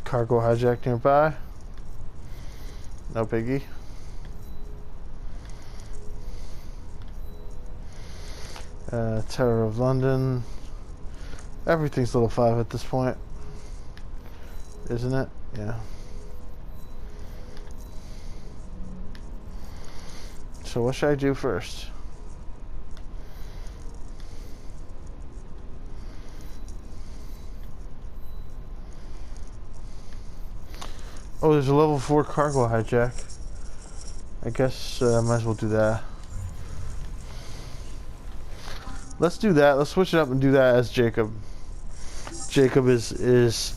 Cargo hijack nearby. No biggie. Terror of London. Everything's level 5 at this point, isn't it? Yeah. So what should I do first? Oh, there's a level 4 cargo hijack. I guess I might as well do that. Let's do that. Let's switch it up and do that as Jacob. Jacob is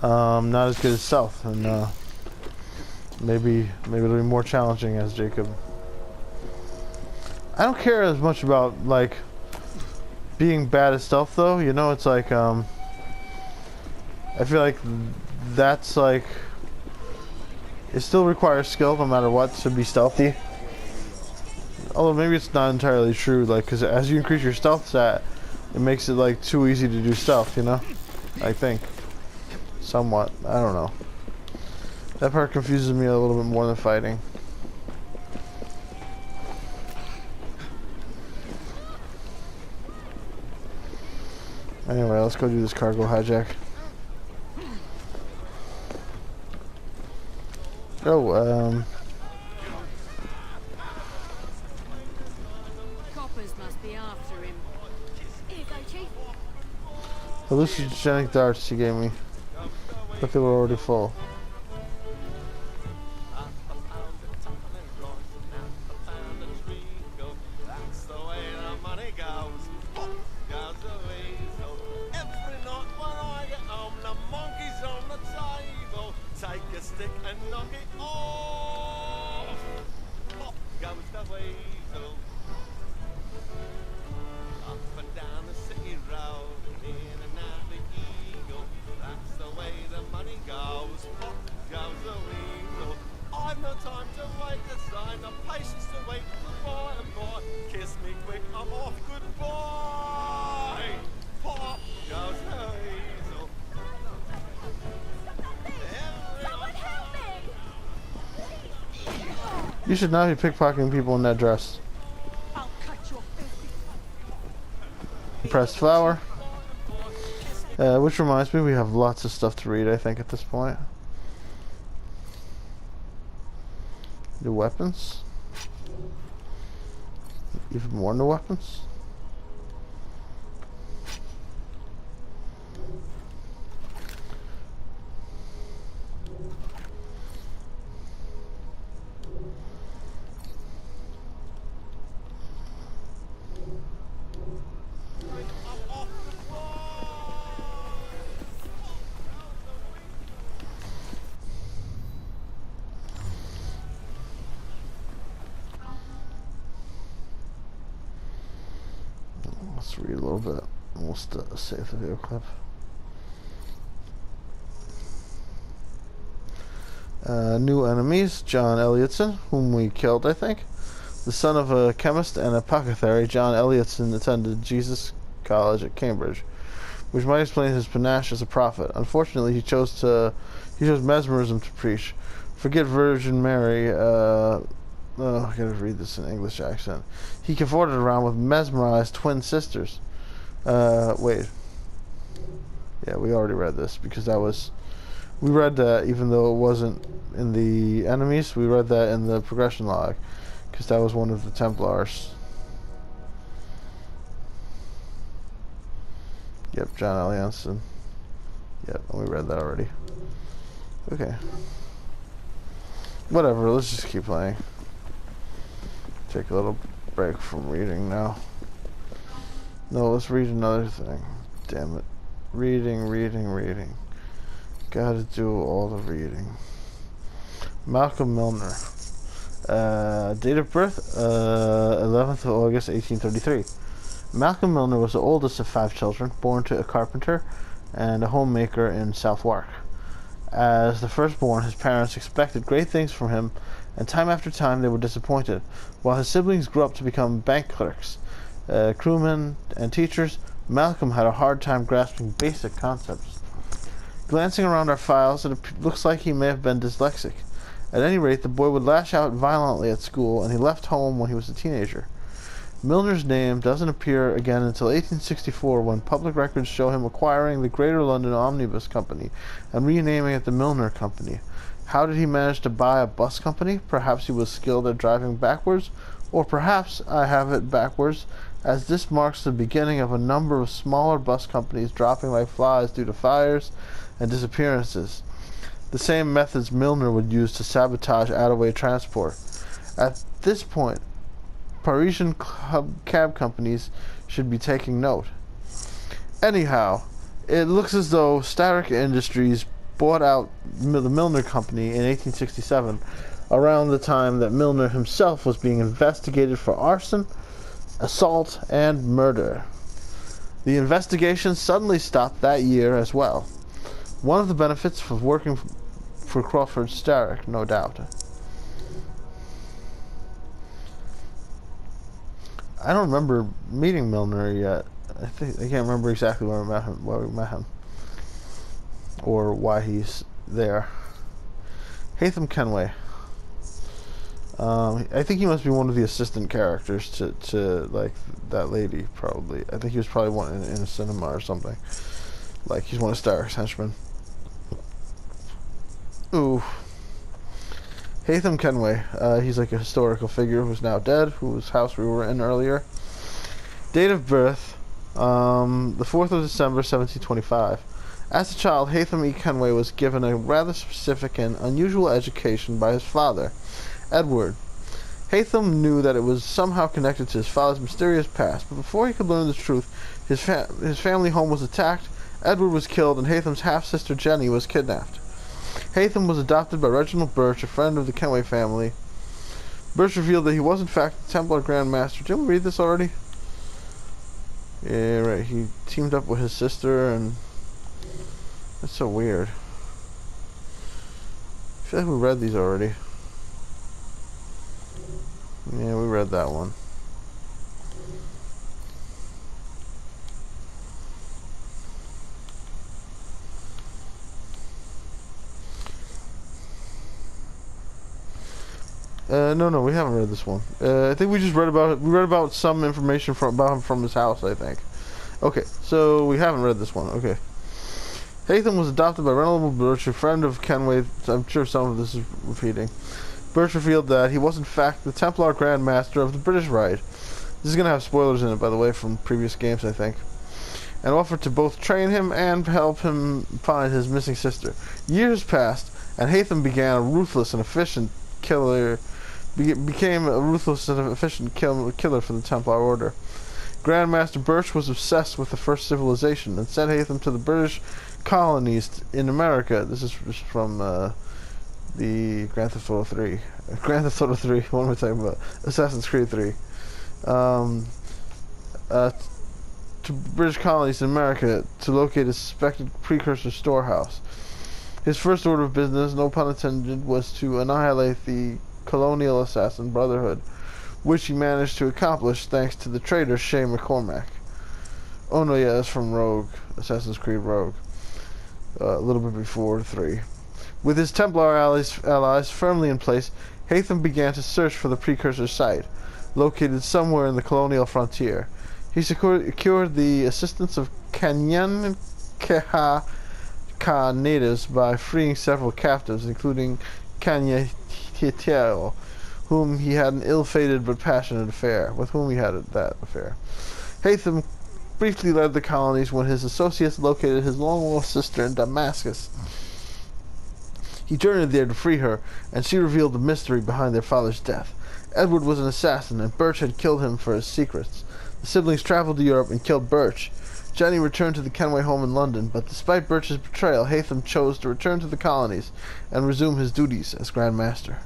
not as good as Stealth, and maybe it'll be more challenging as Jacob. I don't care as much about like being bad at Stealth though. You know, it's like I feel like that's like it still requires skill no matter what to be stealthy. Although maybe it's not entirely true, like, because as you increase your stealth stat, it makes it like too easy to do stealth, you know? I think. Somewhat. I don't know. That part confuses me a little bit more than fighting. Anyway, let's go do this cargo hijack. Oh, Coppers must be after him. Here you go, Chief. hallucinogenic darts he gave me. But they were already full. You should not be pickpocketing people in that dress. Pressed flower. Which reminds me, we have lots of stuff to read, I think, at this point. New weapons. Even more new weapons. Let's read a little bit. We'll save the video clip. New enemies, John Elliotson, whom we killed, I think. The son of a chemist and apothecary, John Elliotson attended Jesus College at Cambridge, which might explain his panache as a prophet. Unfortunately, he chose mesmerism to preach. Forget Virgin Mary. Oh, I gotta read this in English accent. He cavorted around with mesmerized twin sisters. Wait. Yeah, we already read this because that was... We read that even though it wasn't in the enemies, we read that in the progression log because that was one of the Templars. Yep, John Elliotson. Yep, we read that already. Okay. Whatever, let's just keep playing. Take a little break from reading now. No, let's read another thing. Damn it. Reading. Gotta do all the reading. Malcolm Milner. Date of birth, 11th of August, 1833. Malcolm Milner was the oldest of 5 children, born to a carpenter and a homemaker in Southwark. As the firstborn, his parents expected great things from him, and time after time they were disappointed. While his siblings grew up to become bank clerks, crewmen, and teachers, Malcolm had a hard time grasping basic concepts. Glancing around our files, it looks like he may have been dyslexic. At any rate, the boy would lash out violently at school, and he left home when he was a teenager. Milner's name doesn't appear again until 1864, when public records show him acquiring the Greater London Omnibus Company and renaming it the Milner Company. How did he manage to buy a bus company? Perhaps he was skilled at driving backwards, or perhaps I have it backwards, as this marks the beginning of a number of smaller bus companies dropping like flies due to fires and disappearances. The same methods Milner would use to sabotage out-of-way transport. At this point, Parisian cab companies should be taking note. Anyhow, it looks as though Starrick Industries bought out the Milner Company in 1867, around the time that Milner himself was being investigated for arson, assault, and murder. The investigation suddenly stopped that year as well. One of the benefits of working for Crawford Starrick, no doubt. I don't remember meeting Milner yet. I can't remember exactly where we met him, or why he's there. Haytham Kenway. I think he must be one of the assistant characters to like that lady, probably. I think he was probably one in a cinema or something. Like he's one of Starrick's henchmen. Ooh. Haytham Kenway. He's like a historical figure who's now dead, whose house we were in earlier. Date of birth, the 4th of December, 1725. As a child, Haytham E. Kenway was given a rather specific and unusual education by his father, Edward. Haytham knew that it was somehow connected to his father's mysterious past, but before he could learn the truth, his family home was attacked, Edward was killed, and Haytham's half-sister Jenny was kidnapped. Haytham was adopted by Reginald Birch, a friend of the Kenway family. Birch revealed that he was in fact the Templar Grand Master. Didn't we read this already? Yeah, right. He teamed up with his sister, and that's so weird. I feel like we read these already. Yeah, we read that one. No, we haven't read this one. I think we just read about some information about him from his house, I think. Okay, so we haven't read this one. Okay. Haytham was adopted by Reginald Birch, a friend of Kenway. I'm sure some of this is repeating. Birch revealed that he was in fact the Templar Grand Master of the British Rite. This is going to have spoilers in it, by the way, from previous games, I think. And offered to both train him and help him find his missing sister. Years passed, and Haytham became a ruthless and efficient killer for the Templar Order. Grand Master Birch was obsessed with the first civilization and sent Haytham to the British colonies in America. This is from the Grand Theft Auto 3. Grand Theft Auto 3, what am I talking about? Assassin's Creed 3. To British colonies in America to locate a suspected precursor storehouse. His first order of business, no pun intended, was to annihilate the colonial assassin brotherhood, which he managed to accomplish thanks to the traitor Shay McCormack. Oh no, yeah, that's from Rogue, Assassin's Creed Rogue. A little bit before 3. With his Templar allies firmly in place, Haytham began to search for the precursor site, located somewhere in the colonial frontier. He secured the assistance of Kanyan Keha Ka natives by freeing several captives, including Kanya Hiteo, with whom he had that affair. Haytham briefly led the colonies when his associates located his long-lost sister in Damascus. He journeyed there to free her, and she revealed the mystery behind their father's death. Edward was an assassin, and Birch had killed him for his secrets. The siblings traveled to Europe and killed Birch. Jenny returned to the Kenway home in London, but despite Birch's betrayal, Haytham chose to return to the colonies and resume his duties as Grand Master.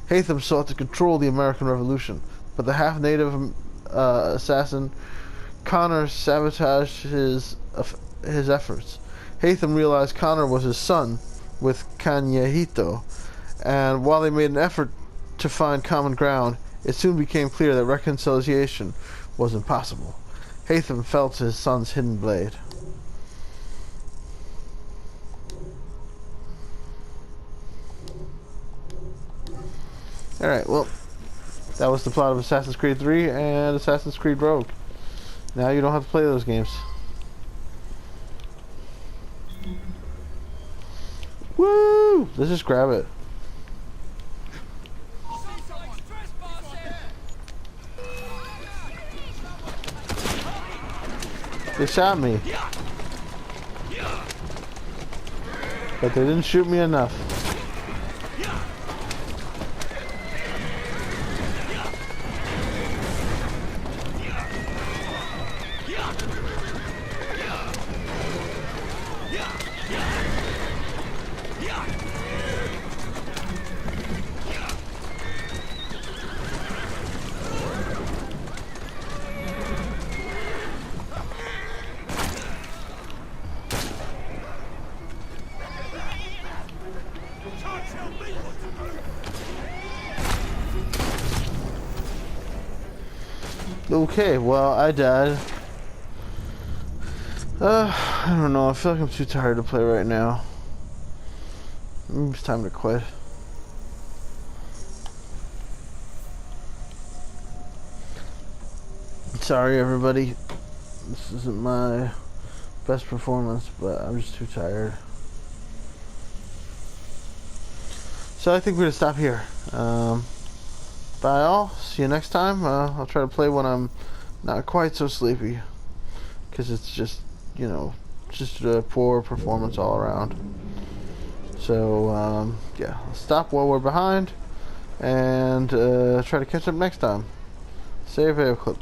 Haytham sought to control the American Revolution, but the half-native assassin Connor sabotaged his efforts. Haytham realized Connor was his son with Kanyahito, and while they made an effort to find common ground, it soon became clear that reconciliation was impossible. Haytham felt his son's hidden blade. Alright, well, that was the plot of Assassin's Creed 3 and Assassin's Creed Rogue. Now you don't have to play those games. Woo! Let's just grab it. They shot me. But they didn't shoot me enough. Okay, well, I died. I don't know. I feel like I'm too tired to play right now. Maybe it's time to quit. Sorry, everybody. This isn't my best performance, but I'm just too tired. So I think we're gonna stop here. Bye all. See you next time. I'll try to play when I'm not quite so sleepy, because it's just, you know, just a poor performance all around. So yeah, I'll stop while we're behind and try to catch up next time. Save a clip.